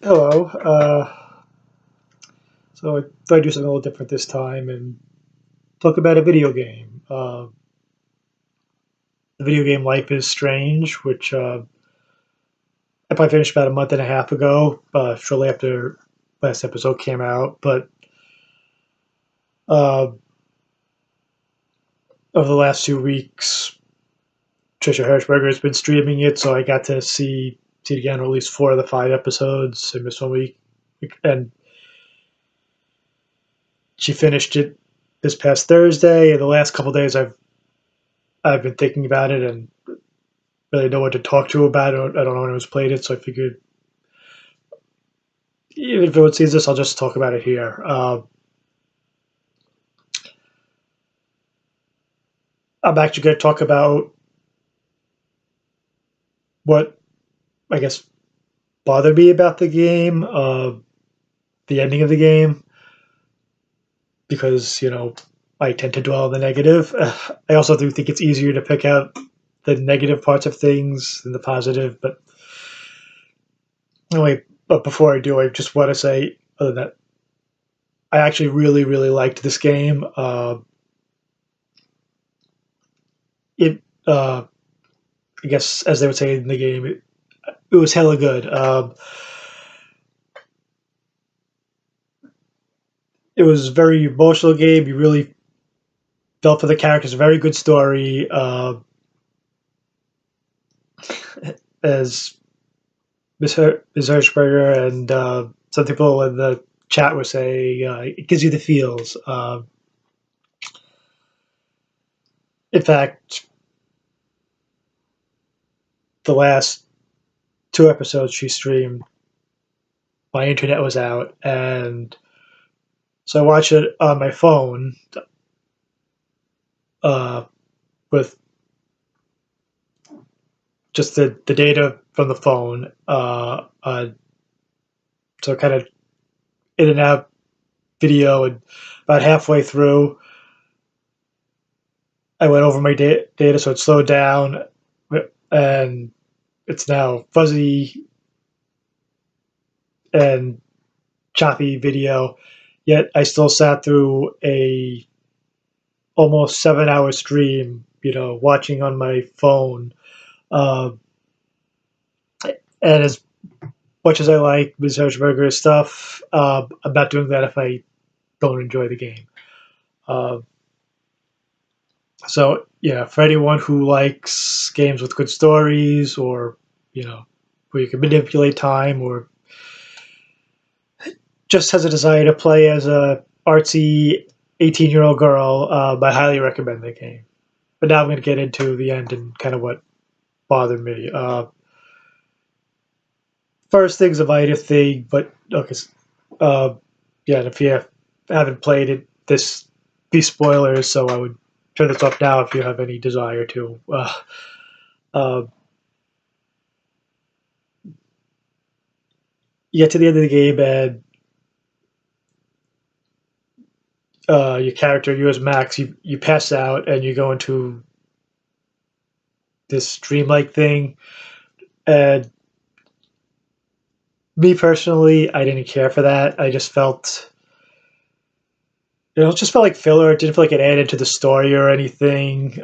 Hello. So I thought I'd do something a little different this time and talk about a video game. The video game Life is Strange, which I probably finished about a month and a half ago, shortly after last episode came out. But uh, over the last 2 weeks, Trisha Hirschberger has been streaming it, so I got to see it again, or at least 4 of the 5 episodes. I missed 1 week, and she finished it this past Thursday. And the last couple days, I've been thinking about it and really know what to talk to about it. I don't know anyone who's played it, so I figured even if anyone sees this, I'll just talk about it here. I'm actually going to talk about what I guess bothered me about the game, the ending of the game, because I tend to dwell on the negative. I also do think it's easier to pick out the negative parts of things than the positive. But anyway, but before I do, I just want to say, other than that, I actually really, really liked this game. It I guess, as they would say in the game, it was hella good. It was a very emotional game. You really felt for the characters. A very good story. As Ms. Hirschberger and some people in the chat were saying, it gives you the feels. In fact, the last 2 episodes she streamed, my internet was out, and so I watched it on my phone uh, with just the data from the phone. So kind of in and out video, and about halfway through, I went over my data, so it slowed down, and it's now fuzzy and choppy video. Yet I still sat through a almost 7 hour stream, watching on my phone. Uh, and as much as I like Ms. Hirschberger's stuff, I'm not doing that if I don't enjoy the game. Uh, so yeah, for anyone who likes games with good stories, or where you can manipulate time, or just has a desire to play as a artsy 18-year-old girl, I highly recommend the game. But now I'm going to get into the end and kind of what bothered me. First thing's a minor thing, but okay. Uh, yeah, and if you haven't played it, this be spoilers, so I would turn this off now if you have any desire to. Uh, you get to the end of the game, and your character, you as Max, you pass out and you go into this dreamlike thing. And me personally, I didn't care for that. I just felt, it just felt like filler. It didn't feel like it added to the story or anything.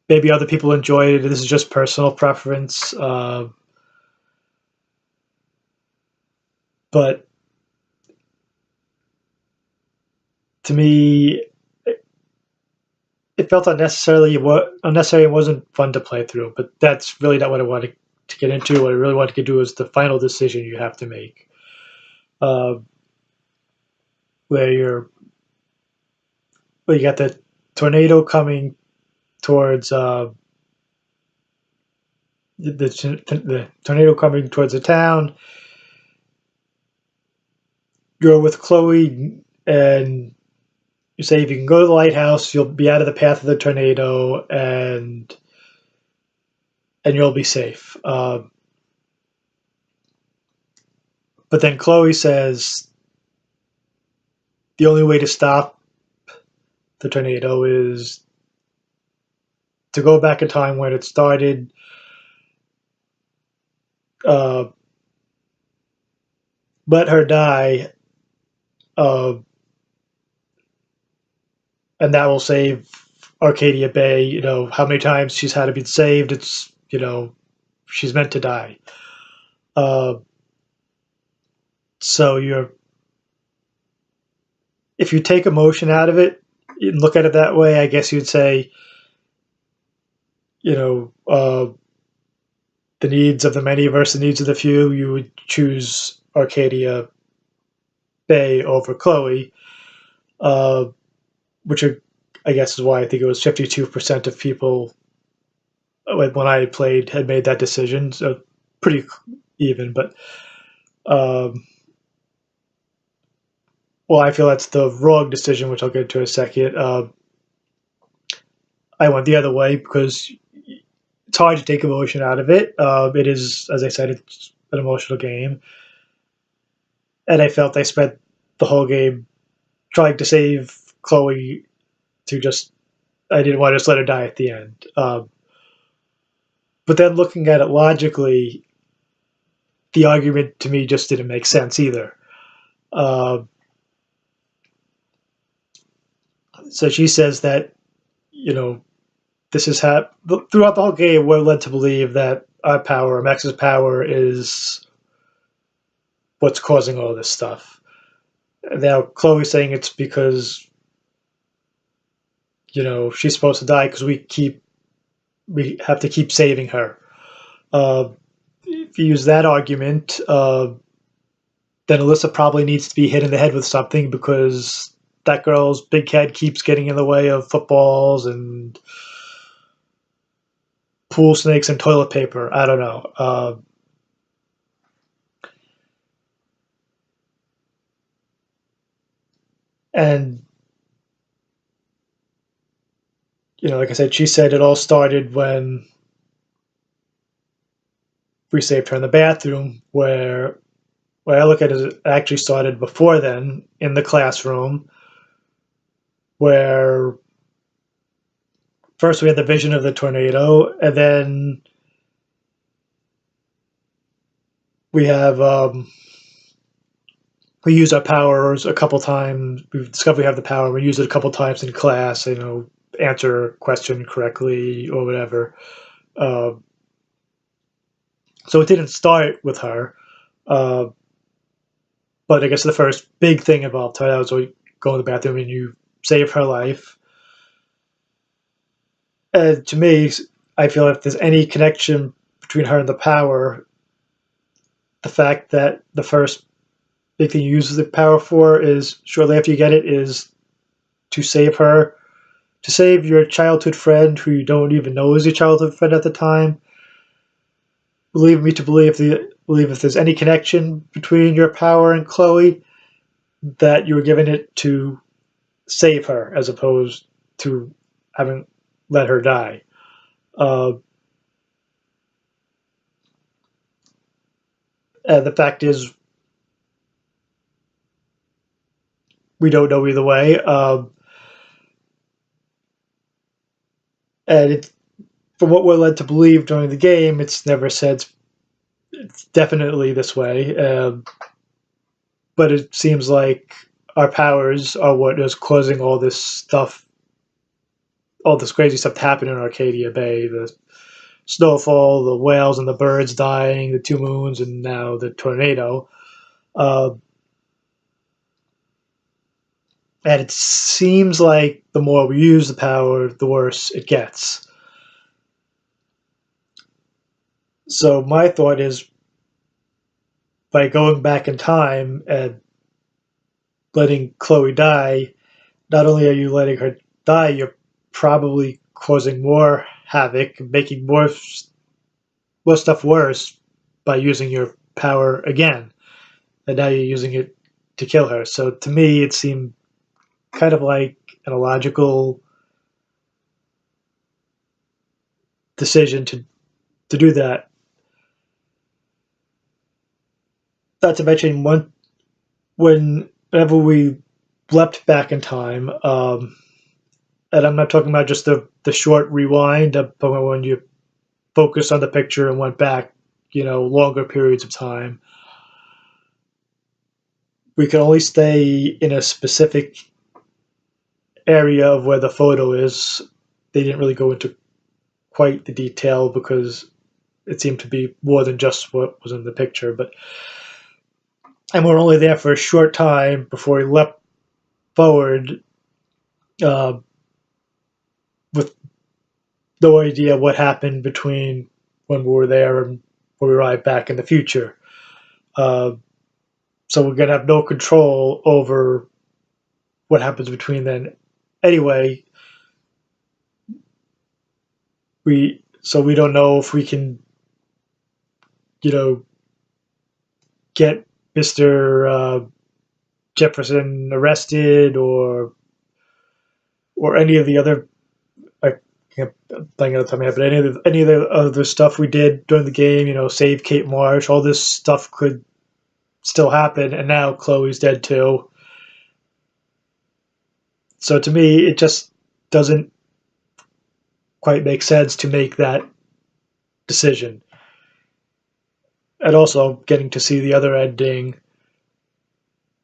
Maybe other people enjoyed it. This is just personal preference. But to me, it felt unnecessary. It wasn't fun to play through. But that's really not what I wanted to get into. What I really wanted to do is the final decision you have to make, uh, where you got the tornado coming towards the tornado coming towards the town. You're with Chloe, and you say if you can go to the lighthouse, you'll be out of the path of the tornado, and you'll be safe. But then Chloe says the only way to stop the tornado is to go back in time when it started, uh, let her die, uh, and that will save Arcadia Bay. You know how many times she's had to be saved. It's she's meant to die. Uh, so you're if you take emotion out of it and look at it that way, I guess you'd say you know the needs of the many versus the needs of the few. You would choose Arcadia Bay over Chloe, uh, which I guess is why I think it was 52% of people when I played had made that decision. So pretty even, but um, well, I feel that's the wrong decision, which I'll get to in a second. I went the other way because it's hard to take emotion out of it. It is, as I said, it's an emotional game, and I felt I spent the whole game trying to save Chloe to just. I didn't want to just let her die at the end. But then looking at it logically, the argument to me just didn't make sense either. Uh, so she says that you know this is throughout the whole game. We're led to believe that our power, Max's power, is what's causing all this stuff. Now Chloe's saying it's because she's supposed to die because we have to keep saving her. If you use that argument, then Alyssa probably needs to be hit in the head with something because that girl's big head keeps getting in the way of footballs and pool snakes and toilet paper. I don't know. And like I said, she said it all started when we saved her in the bathroom. Where I look at it actually started before then in the classroom, where first we had the vision of the tornado, and then we have we use our powers a couple times. We've discovered we have the power. We use it a couple times in class. Answer a question correctly or whatever. Uh, so it didn't start with her, uh, but I guess the first big thing involved her that was going to the bathroom and you save her life. And to me, I feel if there's any connection between her and the power, the fact that the first big thing you use the power for is shortly after you get it is to save her, to save your childhood friend who you don't even know is your childhood friend at the time. Believe me to believe if there's any connection between your power and Chloe, that you were given it to save her as opposed to having let her die. Uh, and the fact is, we don't know either way. And from what we're led to believe during the game, it's never said it's definitely this way. But it seems like our powers are what is causing all this stuff, all this crazy stuff to happen in Arcadia Bay. The snowfall, the whales and the birds dying, the two moons, and now the tornado. Uh, and it seems like the more we use the power, the worse it gets. So my thought is, by going back in time and letting Chloe die, not only are you letting her die, you're probably causing more havoc, making more stuff worse by using your power again. And now you're using it to kill her. So to me, it seemed kind of like an illogical decision to do that. Not to mention, whenever we leapt back in time, and I'm not talking about just the short rewind, but when you focus on the picture and went back longer periods of time. We can only stay in a specific area of where the photo is. They didn't really go into quite the detail because it seemed to be more than just what was in the picture. And we're only there for a short time before we leapt forward uh, with no idea what happened between when we were there and when we arrived back in the future. Uh, so we're gonna have no control over what happens between then. Anyway, we don't know if we can, you know, get Mister Jefferson arrested or any of the other. I can't think of the top of my head, but any of the other stuff we did during the game, save Kate Marsh, all this stuff could still happen, and now Chloe's dead too. So to me, it just doesn't quite make sense to make that decision. And also, getting to see the other ending,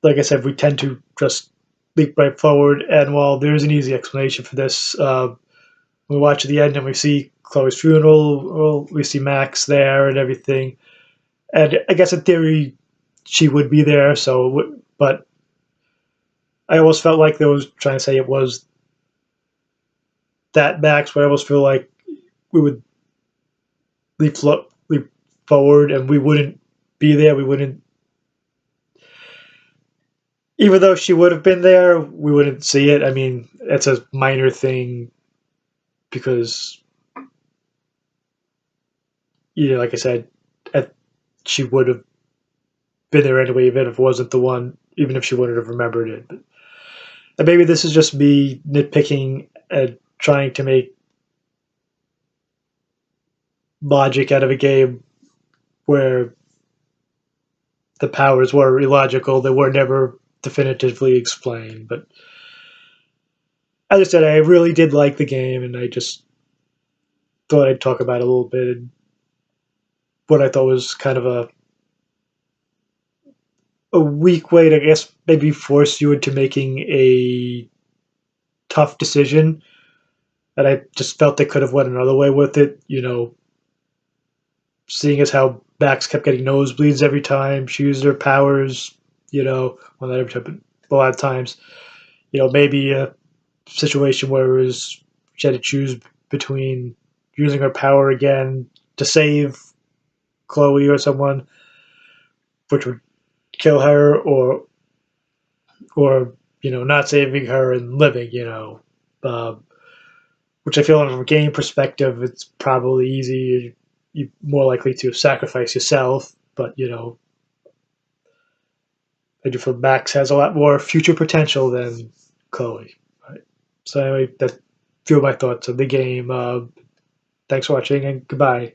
like I said, we tend to just leap right forward. And while there's an easy explanation for this, we watch the end and we see Chloe's funeral, well, we see Max there and everything. And I guess in theory, she would be there. But I almost felt like they was trying to say it was that Max, but I almost feel like we would leap forward and we wouldn't be there. We wouldn't, even though she would have been there, we wouldn't see it. I mean, it's a minor thing because, like I said, she would have been there anyway, even if it wasn't the one, even if she wouldn't have remembered it. And maybe this is just me nitpicking and trying to make logic out of a game where the powers were illogical. They were never definitively explained. But as I said, I really did like the game, and I just thought I'd talk about it a little bit. And what I thought was kind of a weak way to, I guess, maybe force you into making a tough decision. And I just felt they could have went another way with it. Seeing as how Max kept getting nosebleeds every time she used her powers, well, not every time, but a lot of times, maybe a situation where she had to choose between using her power again to save Chloe or someone, which would kill her, or not saving her and living, which I feel from a game perspective, it's probably easy. You're more likely to sacrifice yourself, but I do feel Max has a lot more future potential than Chloe. Right? So anyway, that's a few of my thoughts on the game. Thanks for watching and goodbye.